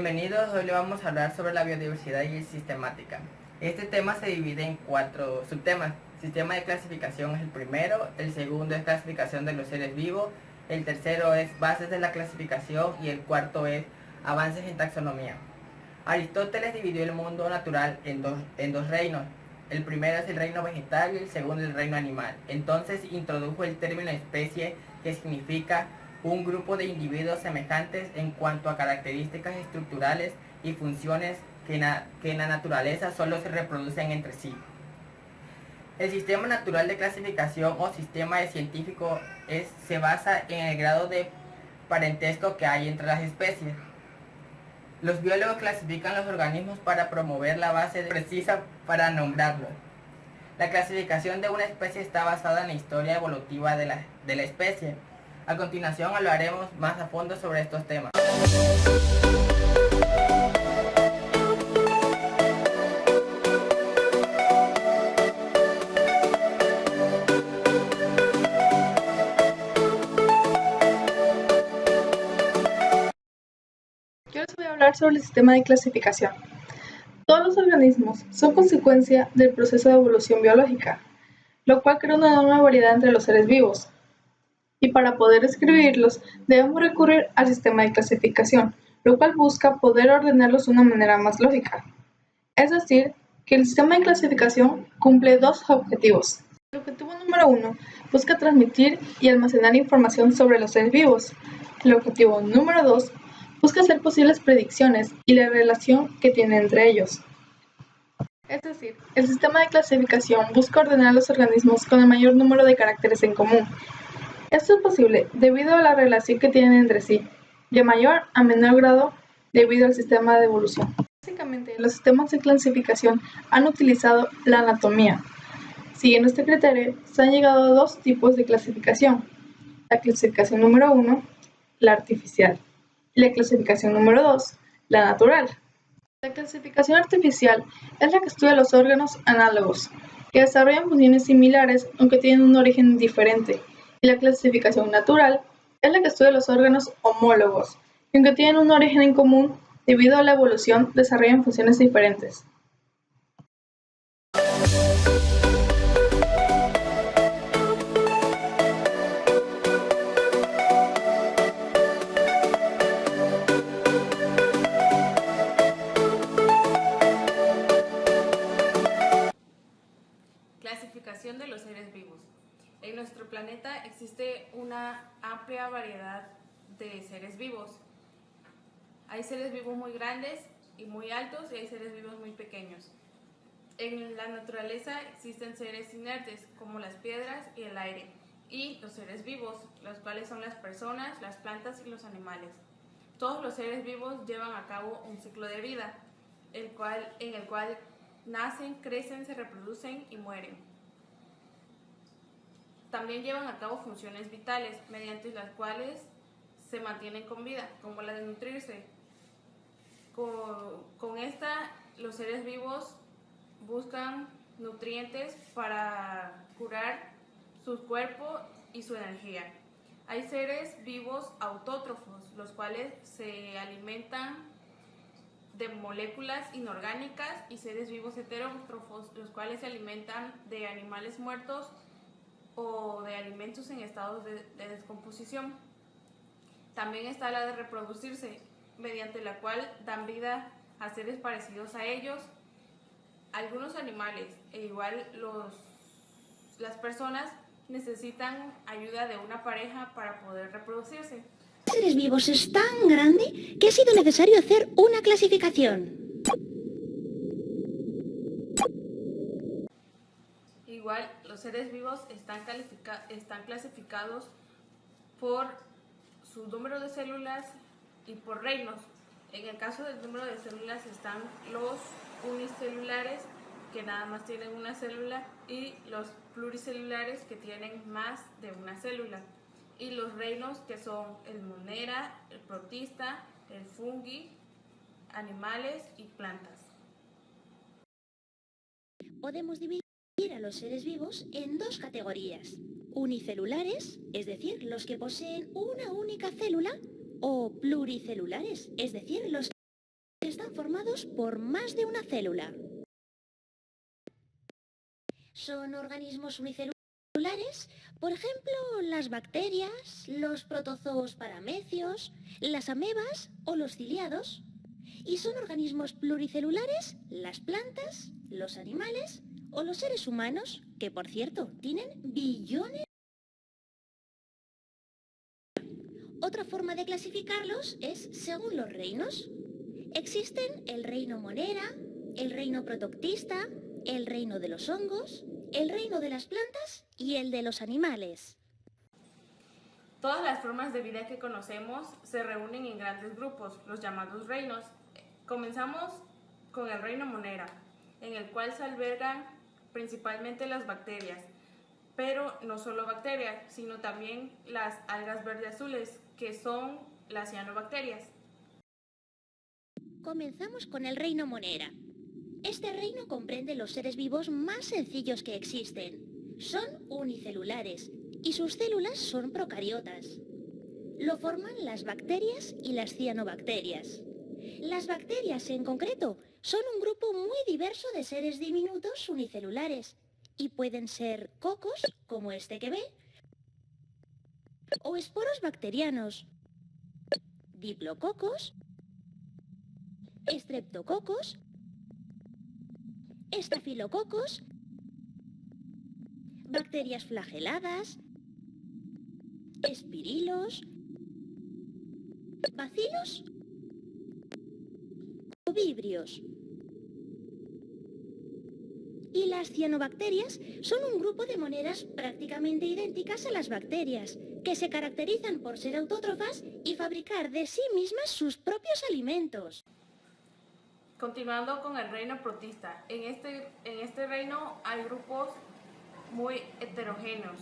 Bienvenidos, hoy le vamos a hablar sobre la biodiversidad y sistemática. Este tema se divide en 4 subtemas. Sistema de clasificación es el primero, el segundo es clasificación de los seres vivos, el tercero es bases de la clasificación y el cuarto es avances en taxonomía. Aristóteles dividió el mundo natural en dos reinos. El primero es el reino vegetal y el segundo el reino animal. Entonces introdujo el término especie, que significa un grupo de individuos semejantes en cuanto a características estructurales y funciones que en la naturaleza solo se reproducen entre sí. El sistema natural de clasificación o sistema de científico se basa en el grado de parentesco que hay entre las especies. Los biólogos clasifican los organismos para promover la base precisa para nombrarlos. La clasificación de una especie está basada en la historia evolutiva de la especie. A continuación hablaremos más a fondo sobre estos temas. Yo les voy a hablar sobre el sistema de clasificación. Todos los organismos son consecuencia del proceso de evolución biológica, lo cual crea una enorme variedad entre los seres vivos. Y para poder describirlos, debemos recurrir al sistema de clasificación, lo cual busca poder ordenarlos de una manera más lógica. Es decir, que el sistema de clasificación cumple dos objetivos. El objetivo número 1 busca transmitir y almacenar información sobre los seres vivos. El objetivo número 2 busca hacer posibles predicciones y la relación que tienen entre ellos. Es decir, el sistema de clasificación busca ordenar los organismos con el mayor número de caracteres en común. Esto es posible debido a la relación que tienen entre sí, de mayor a menor grado debido al sistema de evolución. Básicamente, los sistemas de clasificación han utilizado la anatomía. Siguiendo este criterio, se han llegado a dos tipos de clasificación. La clasificación número 1, la artificial, y la clasificación número 2, la natural. La clasificación artificial es la que estudia los órganos análogos, que desarrollan funciones similares aunque tienen un origen diferente. Y la clasificación natural es la que estudia los órganos homólogos, que aunque tienen un origen en común, debido a la evolución desarrollan funciones diferentes. Clasificación de los seres vivos. En nuestro planeta existe una amplia variedad de seres vivos. Hay seres vivos muy grandes y muy altos y hay seres vivos muy pequeños. En la naturaleza existen seres inertes como las piedras y el aire, y los seres vivos, los cuales son las personas, las plantas y los animales. Todos los seres vivos llevan a cabo un ciclo de vida, en el cual nacen, crecen, se reproducen y mueren. También llevan a cabo funciones vitales, mediante las cuales se mantienen con vida, como la de nutrirse. Con esta, los seres vivos buscan nutrientes para curar su cuerpo y su energía. Hay seres vivos autótrofos, los cuales se alimentan de moléculas inorgánicas, y seres vivos heterótrofos, los cuales se alimentan de animales muertos o de alimentos en estados de descomposición. También está la de reproducirse, mediante la cual dan vida a seres parecidos a ellos. Algunos animales, e igual las personas, necesitan ayuda de una pareja para poder reproducirse. Seres vivos es tan grande que ha sido necesario hacer una clasificación. Igual, los seres vivos están clasificados por su número de células y por reinos. En el caso del número de células están los unicelulares, que nada más tienen una célula, y los pluricelulares, que tienen más de una célula. Y los reinos, que son el monera, el protista, el fungi, animales y plantas. Podemos dividir a los seres vivos en dos categorías: unicelulares, es decir, los que poseen una única célula, o pluricelulares, es decir, los formados por más de una célula. Son organismos unicelulares, por ejemplo, las bacterias, los protozoos paramecios, las amebas o los ciliados. Y son organismos pluricelulares las plantas, los animales o los seres humanos, que por cierto tienen billones. Otra forma de clasificarlos es según los reinos. Existen el reino monera, el reino protoctista, el reino de los hongos, el reino de las plantas y el de los animales. Todas las formas de vida que conocemos se reúnen en grandes grupos, los llamados reinos. Comenzamos con el reino monera, en el cual se albergan principalmente las bacterias, pero no solo bacterias, sino también las algas verde azules, que son las cianobacterias. Comenzamos con el reino monera. Este reino comprende los seres vivos más sencillos que existen. Son unicelulares y sus células son procariotas. Lo forman las bacterias y las cianobacterias. Las bacterias en concreto son un grupo muy diverso de seres diminutos unicelulares y pueden ser cocos, como este que ve, o esporos bacterianos, diplococos, estreptococos, estafilococos, bacterias flageladas, espirilos, bacilos o vibrios. Y las cianobacterias son un grupo de moneras prácticamente idénticas a las bacterias, que se caracterizan por ser autótrofas y fabricar de sí mismas sus propios alimentos. Continuando con el reino protista, en este reino hay grupos muy heterogéneos,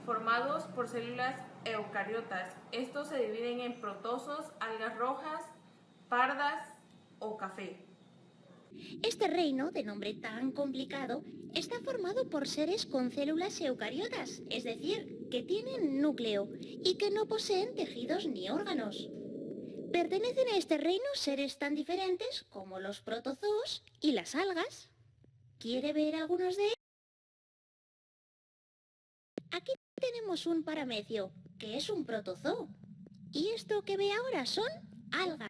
formados por células eucariotas. Estos se dividen en protozoos, algas rojas, pardas o café. Este reino, de nombre tan complicado, está formado por seres con células eucariotas, es decir, que tienen núcleo y que no poseen tejidos ni órganos. Pertenecen a este reino seres tan diferentes como los protozoos y las algas. ¿Quiere ver algunos de ellos? Aquí tenemos un paramecio, que es un protozoo. Y esto que ve ahora son algas.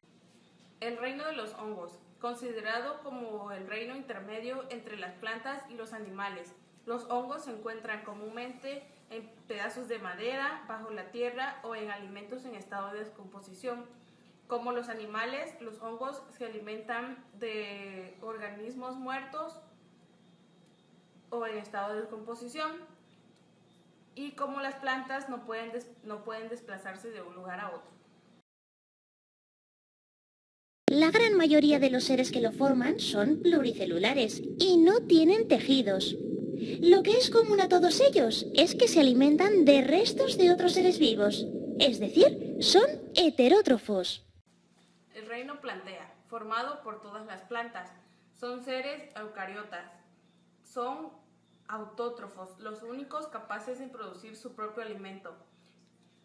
El reino de los hongos, considerado como el reino intermedio entre las plantas y los animales. Los hongos se encuentran comúnmente en pedazos de madera, bajo la tierra o en alimentos en estado de descomposición. Como los animales, los hongos se alimentan de organismos muertos o en estado de descomposición. Y como las plantas no pueden desplazarse de un lugar a otro. La gran mayoría de los seres que lo forman son pluricelulares y no tienen tejidos. Lo que es común a todos ellos es que se alimentan de restos de otros seres vivos, es decir, son heterótrofos. El reino plantea, formado por todas las plantas, son seres eucariotas, son autótrofos, los únicos capaces de producir su propio alimento.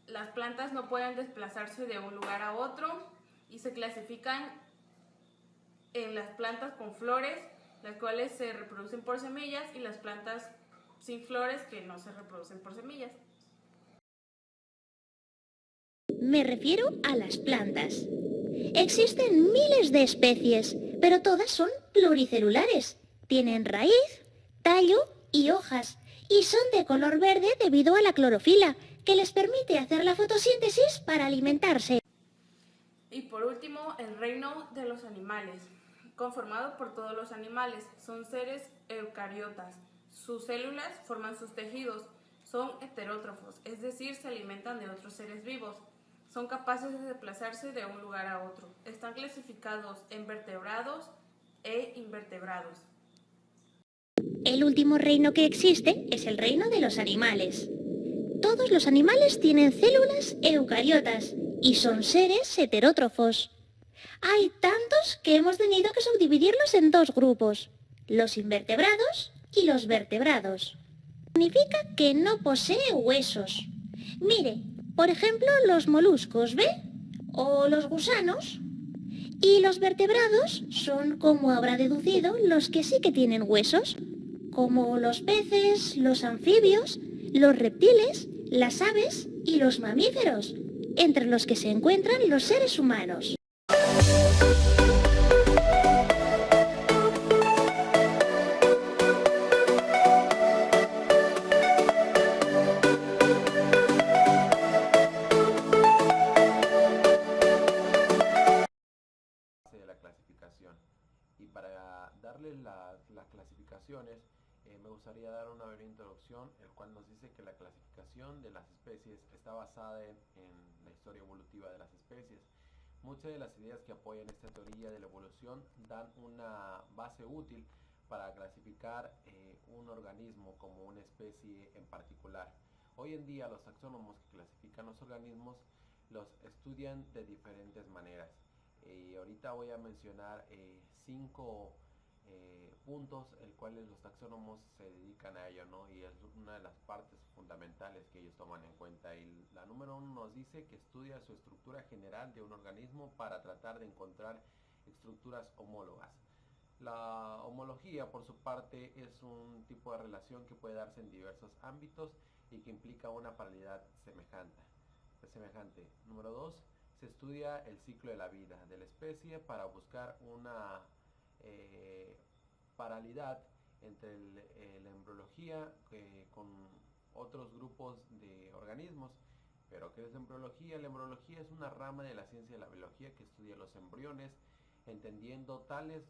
Las plantas no pueden desplazarse de un lugar a otro y se clasifican en las plantas con flores, las cuales se reproducen por semillas, y las plantas sin flores que no se reproducen por semillas. Me refiero a las plantas. Existen miles de especies, pero todas son pluricelulares. Tienen raíz, tallo y hojas, y son de color verde debido a la clorofila, que les permite hacer la fotosíntesis para alimentarse. Y por último, el reino de los animales, conformado por todos los animales, son seres eucariotas. Sus células forman sus tejidos, son heterótrofos, es decir, se alimentan de otros seres vivos. Son capaces de desplazarse de un lugar a otro. Están clasificados en vertebrados e invertebrados. El último reino que existe es el reino de los animales. Todos los animales tienen células eucariotas y son seres heterótrofos. Hay tantos que hemos tenido que subdividirlos en dos grupos, los invertebrados y los vertebrados. Significa que no posee huesos. Mire, por ejemplo, los moluscos, ¿ve? O los gusanos. Y los vertebrados son, como habrá deducido, los que sí que tienen huesos, como los peces, los anfibios, los reptiles, las aves y los mamíferos, entre los que se encuentran los seres humanos. De la clasificación. Y para darle las clasificaciones, me gustaría dar una breve introducción, el cual nos dice que la clasificación de las especies está basada en la historia evolutiva de las especies. Muchas de las ideas que apoyan esta teoría de la evolución dan una base útil para clasificar un organismo como una especie en particular. Hoy en día los taxónomos que clasifican los organismos los estudian de diferentes maneras. Ahorita voy a mencionar 5 puntos el cuales los taxónomos se dedican a ello, ¿no? Y es una de las partes fundamentales que ellos toman en cuenta. Y la número 1 nos dice que estudia su estructura general de un organismo para tratar de encontrar estructuras homólogas. La homología, por su parte, es un tipo de relación que puede darse en diversos ámbitos y que implica una paralelidad semejante. Número 2, se estudia el ciclo de la vida de la especie para buscar una paralelidad entre la embriología con otros grupos de organismos. Pero ¿qué es la embriología? La embriología es una rama de la ciencia de la biología que estudia los embriones, entendiendo tales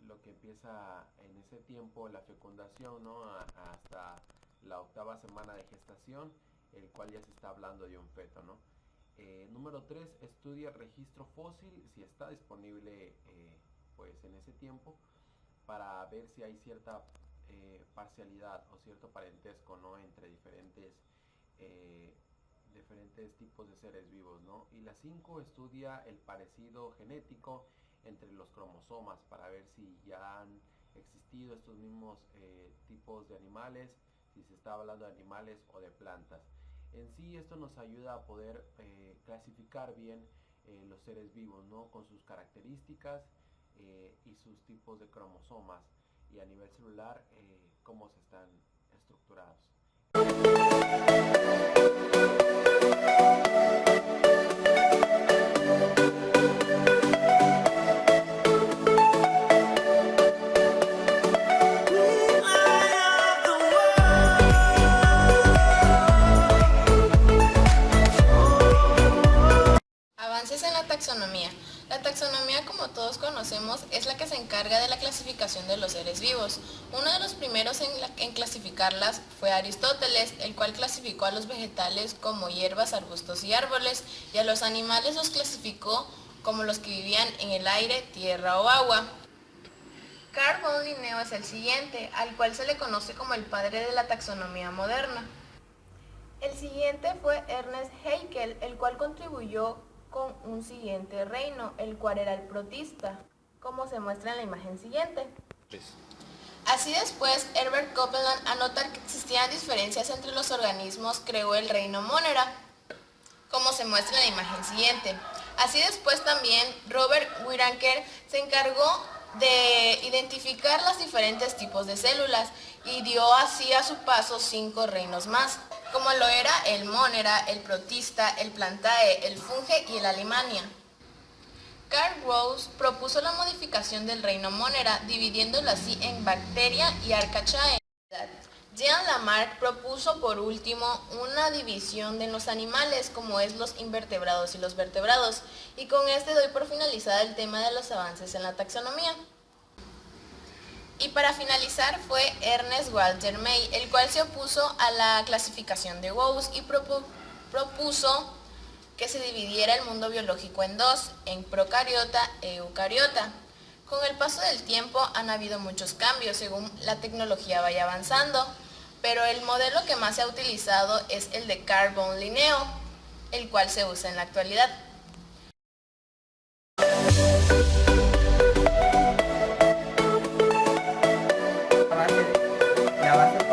lo que empieza en ese tiempo la fecundación, ¿no? Hasta la 8ª semana de gestación, el cual ya se está hablando de un feto, ¿no? Número 3, estudia registro fósil si está disponible pues en ese tiempo, para ver si hay cierta parcialidad o cierto parentesco, ¿no? Entre diferentes tipos de seres vivos, ¿no? Y la 5, estudia el parecido genético entre los cromosomas para ver si ya han existido estos mismos tipos de animales, si se está hablando de animales o de plantas. En sí esto nos ayuda a poder clasificar bien los seres vivos, ¿no? Con sus características y sus tipos de cromosomas, y a nivel celular cómo se están estructurados. Avances en la taxonomía. La taxonomía, como todos conocemos, es la que se encarga de la clasificación de los seres vivos. Uno de los primeros en clasificarlas fue Aristóteles, el cual clasificó a los vegetales como hierbas, arbustos y árboles, y a los animales los clasificó como los que vivían en el aire, tierra o agua. Carl von Linneo es el siguiente, al cual se le conoce como el padre de la taxonomía moderna. El siguiente fue Ernest Haeckel, el cual contribuyó con un siguiente reino, el cual era el protista, como se muestra en la imagen siguiente. Así después, Herbert Copeland, al notar que existían diferencias entre los organismos, creó el reino Monera, como se muestra en la imagen siguiente. Así después también, Robert Whittaker se encargó de identificar los diferentes tipos de células y dio así a su paso 5 reinos más, como lo era el Monera, el Protista, el Plantae, el Funge y el Alemania. Karl Rose propuso la modificación del reino Monera, dividiéndolo así en Bacteria y Archaea. Jean Lamarck propuso por último una división de los animales, como es los invertebrados y los vertebrados, y con este doy por finalizada el tema de los avances en la taxonomía. Y para finalizar fue Ernest Walter May, el cual se opuso a la clasificación de Gauss y propuso que se dividiera el mundo biológico en dos, en procariota e eucariota. Con el paso del tiempo han habido muchos cambios según la tecnología vaya avanzando, pero el modelo que más se ha utilizado es el de Carl von Linneo, el cual se usa en la actualidad. La base